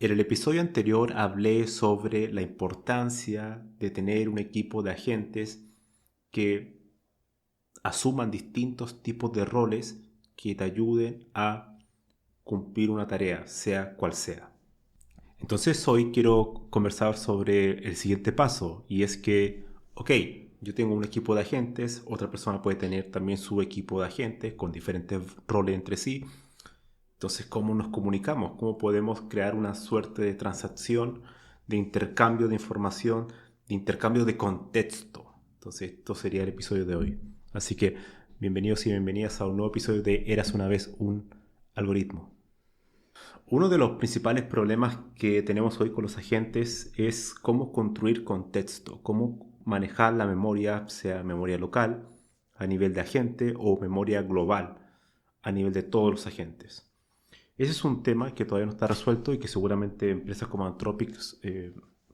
En el episodio anterior hablé sobre la importancia de tener un equipo de agentes que asuman distintos tipos de roles que te ayuden a cumplir una tarea, sea cual sea. Entonces hoy quiero conversar sobre el siguiente paso y es que, ok, yo tengo un equipo de agentes, otra persona puede tener también su equipo de agentes con diferentes roles entre sí. Entonces, ¿cómo nos comunicamos? ¿Cómo podemos crear una suerte de transacción, de intercambio de información, de intercambio de contexto? Entonces, esto sería el episodio de hoy. Así que, bienvenidos y bienvenidas a un nuevo episodio de Eras una vez un algoritmo. Uno de los principales problemas que tenemos hoy con los agentes es cómo construir contexto, cómo manejar la memoria, sea memoria local a nivel de agente o memoria global a nivel de todos los agentes. Ese es un tema que todavía no está resuelto y que seguramente empresas como Anthropic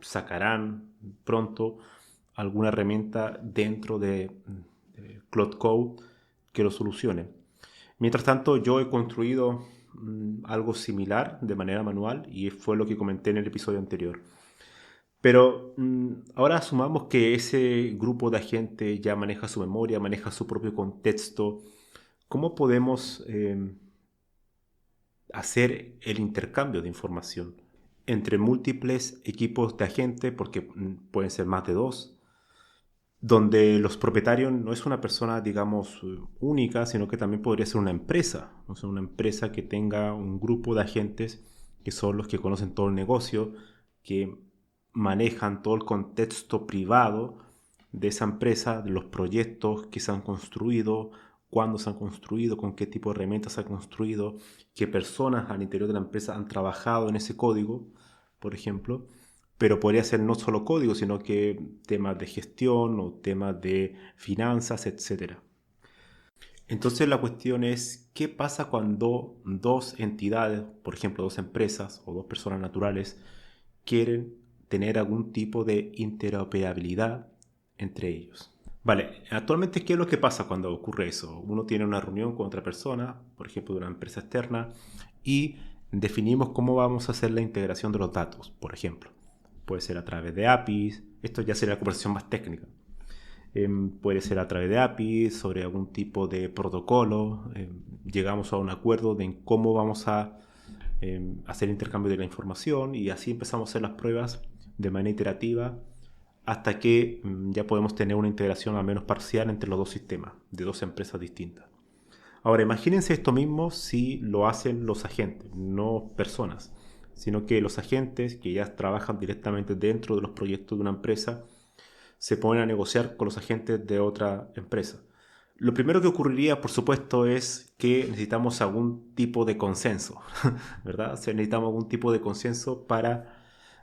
sacarán pronto alguna herramienta dentro de Cloud Code que lo solucione. Mientras tanto, yo he construido algo similar de manera manual y fue lo que comenté en el episodio anterior. Pero ahora asumamos que ese grupo de agentes ya maneja su memoria, maneja su propio contexto. ¿Cómo podemos hacer el intercambio de información entre múltiples equipos de agentes, porque pueden ser más de dos, donde los propietarios no es una persona, digamos, única, sino que también podría ser una empresa, o sea, una empresa que tenga un grupo de agentes que son los que conocen todo el negocio, que manejan todo el contexto privado de esa empresa, de los proyectos que se han construido, cuándo se han construido, con qué tipo de herramientas se han construido, qué personas al interior de la empresa han trabajado en ese código, por ejemplo. Pero podría ser no solo código, sino que temas de gestión o temas de finanzas, etc. Entonces la cuestión es, ¿qué pasa cuando dos entidades, por ejemplo, dos empresas o dos personas naturales, quieren tener algún tipo de interoperabilidad entre ellos? Vale, actualmente, ¿qué es lo que pasa cuando ocurre eso? Uno tiene una reunión con otra persona, por ejemplo, de una empresa externa, y definimos cómo vamos a hacer la integración de los datos, por ejemplo. Puede ser a través de APIs, esto ya sería la conversación más técnica. Puede ser a través de APIs, sobre algún tipo de protocolo. Llegamos a un acuerdo de cómo vamos a hacer intercambio de la información y así empezamos a hacer las pruebas de manera iterativa hasta que ya podemos tener una integración al menos parcial entre los dos sistemas de dos empresas distintas. Ahora, imagínense esto mismo si lo hacen los agentes, no personas, sino que los agentes que ya trabajan directamente dentro de los proyectos de una empresa se ponen a negociar con los agentes de otra empresa. Lo primero que ocurriría, por supuesto, es que necesitamos algún tipo de consenso, ¿verdad? O sea, necesitamos algún tipo de consenso para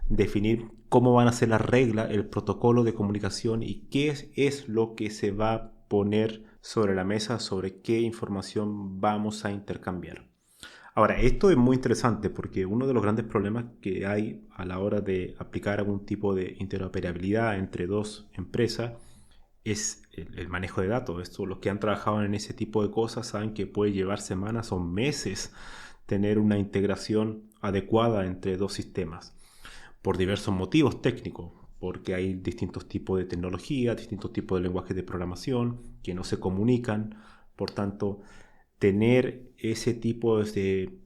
definir cómo van a ser las reglas, el protocolo de comunicación y qué es lo que se va a poner sobre la mesa, sobre qué información vamos a intercambiar. Ahora, esto es muy interesante porque uno de los grandes problemas que hay a la hora de aplicar algún tipo de interoperabilidad entre dos empresas es el manejo de datos. Esto, los que han trabajado en ese tipo de cosas saben que puede llevar semanas o meses tener una integración adecuada entre dos sistemas por diversos motivos técnicos, porque hay distintos tipos de tecnología, distintos tipos de lenguajes de programación que no se comunican. Por tanto, tener ese tipo de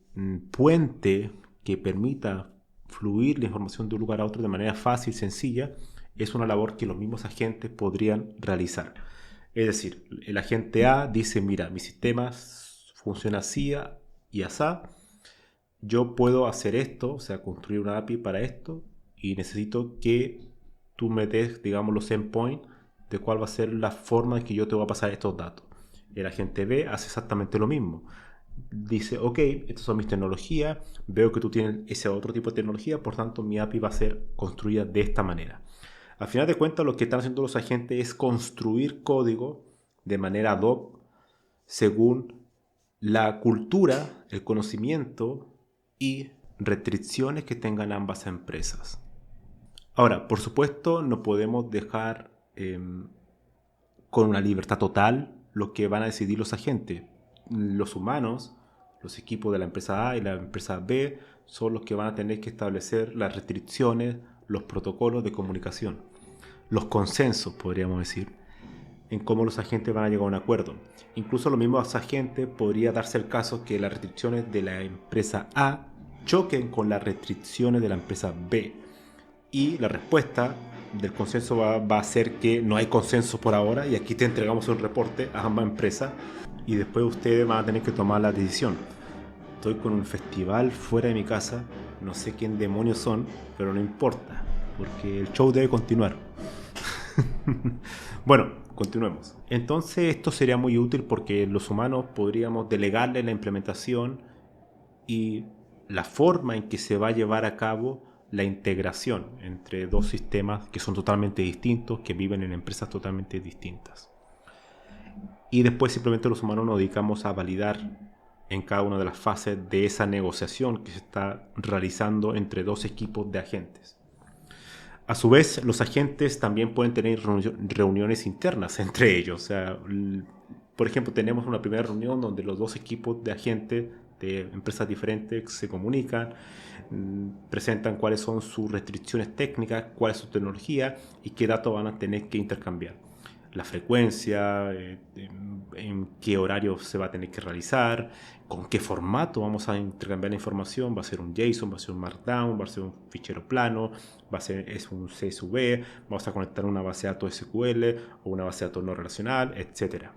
puente que permita fluir la información de un lugar a otro de manera fácil, sencilla, es una labor que los mismos agentes podrían realizar. Es decir, el agente A dice, mira, mi sistema funciona así y así, yo puedo hacer esto, o sea, construir una API para esto, y necesito que tú me des, digamos, los endpoints de cuál va a ser la forma en que yo te voy a pasar estos datos. El agente B hace exactamente lo mismo. Dice, ok, estas son mis tecnologías, veo que tú tienes ese otro tipo de tecnología, por tanto mi API va a ser construida de esta manera. Al final de cuentas, lo que están haciendo los agentes es construir código de manera ad hoc según la cultura, el conocimiento y restricciones que tengan ambas empresas. Ahora, por supuesto, no podemos dejar con una libertad total lo que van a decidir los agentes. Los humanos, Los equipos de la empresa A y la empresa B son los que van a tener que establecer las restricciones, los protocolos de comunicación, los consensos, podríamos decir, en cómo los agentes van a llegar a un acuerdo. Incluso los mismos agentes podría darse el caso que las restricciones de la empresa A choquen con las restricciones de la empresa B. Y la respuesta del consenso va a ser que no hay consenso por ahora y aquí te entregamos un reporte a ambas empresas y después ustedes van a tener que tomar la decisión. Estoy con un festival fuera de mi casa, no sé quién demonios son, pero no importa, porque el show debe continuar. Bueno, continuemos. Entonces esto sería muy útil porque los humanos podríamos delegarle la implementación y la forma en que se va a llevar a cabo la integración entre dos sistemas que son totalmente distintos, que viven en empresas totalmente distintas. Y después simplemente los humanos nos dedicamos a validar en cada una de las fases de esa negociación que se está realizando entre dos equipos de agentes. A su vez, los agentes también pueden tener reuniones internas entre ellos. O sea, por ejemplo, tenemos una primera reunión donde los dos equipos de agentes de empresas diferentes se comunican, presentan cuáles son sus restricciones técnicas, cuál es su tecnología y qué datos van a tener que intercambiar. La frecuencia, en qué horario se va a tener que realizar, con qué formato vamos a intercambiar la información, va a ser un JSON, va a ser un Markdown, va a ser un fichero plano, es un CSV, vamos a conectar una base de datos SQL o una base de datos no relacional, etc.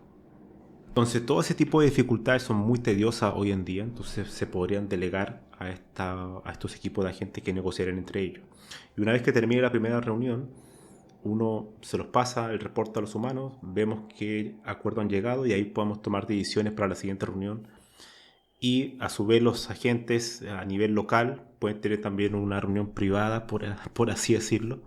Entonces todo ese tipo de dificultades son muy tediosas hoy en día, entonces se podrían delegar a estos equipos de agentes que negociarán entre ellos. Y una vez que termine la primera reunión, uno se los pasa el reporte a los humanos, vemos qué acuerdo han llegado y ahí podemos tomar decisiones para la siguiente reunión. Y a su vez los agentes a nivel local pueden tener también una reunión privada, por así decirlo,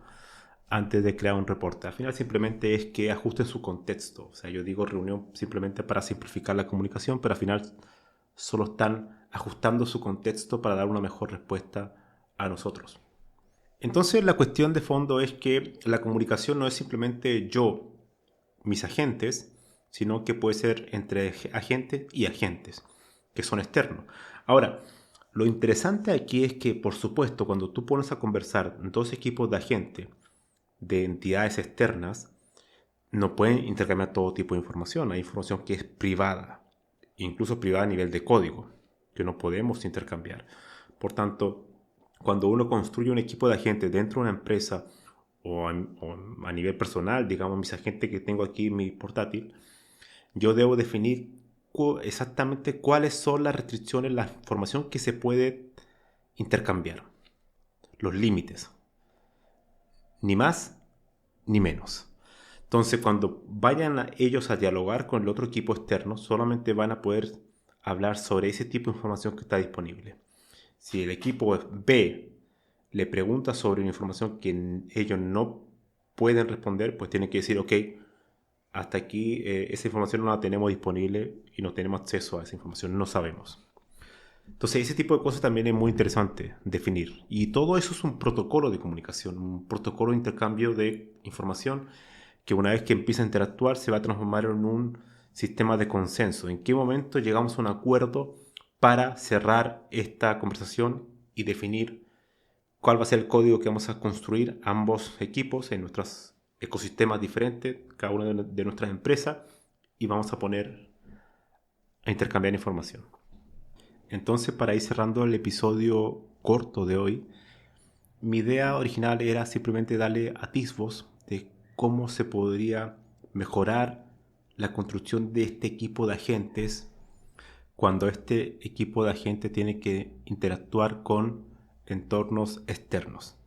antes de crear un reporte. Al final simplemente es que ajusten su contexto. O sea, yo digo reunión simplemente para simplificar la comunicación, pero al final solo están ajustando su contexto para dar una mejor respuesta a nosotros. Entonces la cuestión de fondo es que la comunicación no es simplemente yo, mis agentes, sino que puede ser entre agentes y agentes, que son externos. Ahora, lo interesante aquí es que, por supuesto, cuando tú pones a conversar dos equipos de agentes de entidades externas, no pueden intercambiar todo tipo de información. Hay información que es privada, incluso privada a nivel de código, que no podemos intercambiar. Por tanto, cuando uno construye un equipo de agentes dentro de una empresa o a nivel personal, digamos mis agentes que tengo aquí en mi portátil, yo debo definir exactamente cuáles son las restricciones, la información que se puede intercambiar, los límites, ni más ni menos. Entonces, cuando vayan ellos a dialogar con el otro equipo externo, solamente van a poder hablar sobre ese tipo de información que está disponible. Si el equipo B le pregunta sobre una información que ellos no pueden responder, pues tienen que decir, ok, hasta aquí esa información no la tenemos disponible y no tenemos acceso a esa información, no sabemos. Entonces ese tipo de cosas también es muy interesante definir. Y todo eso es un protocolo de comunicación, un protocolo de intercambio de información que una vez que empieza a interactuar se va a transformar en un sistema de consenso. ¿En qué momento llegamos a un acuerdo para cerrar esta conversación y definir cuál va a ser el código que vamos a construir ambos equipos en nuestros ecosistemas diferentes, cada una de nuestras empresas, y vamos a poner a intercambiar información? Entonces, para ir cerrando el episodio corto de hoy, mi idea original era simplemente darle atisbos de cómo se podría mejorar la construcción de este equipo de agentes cuando este equipo de agentes tiene que interactuar con entornos externos,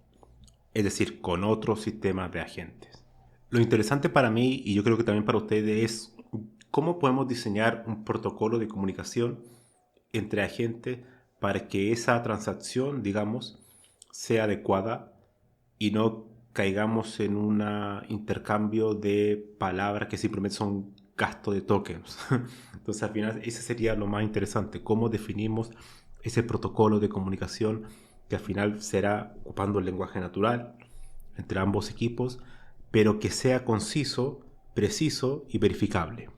es decir, con otros sistemas de agentes. Lo interesante para mí, y yo creo que también para ustedes, es cómo podemos diseñar un protocolo de comunicación entre agentes para que esa transacción, digamos, sea adecuada y no caigamos en un intercambio de palabras que simplemente son gasto de tokens. Entonces al final ese sería lo más interesante, cómo definimos ese protocolo de comunicación que al final será ocupando el lenguaje natural entre ambos equipos, pero que sea conciso, preciso y verificable.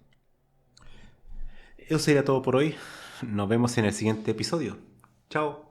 Eso sería todo por hoy. Nos vemos en el siguiente episodio. Chao.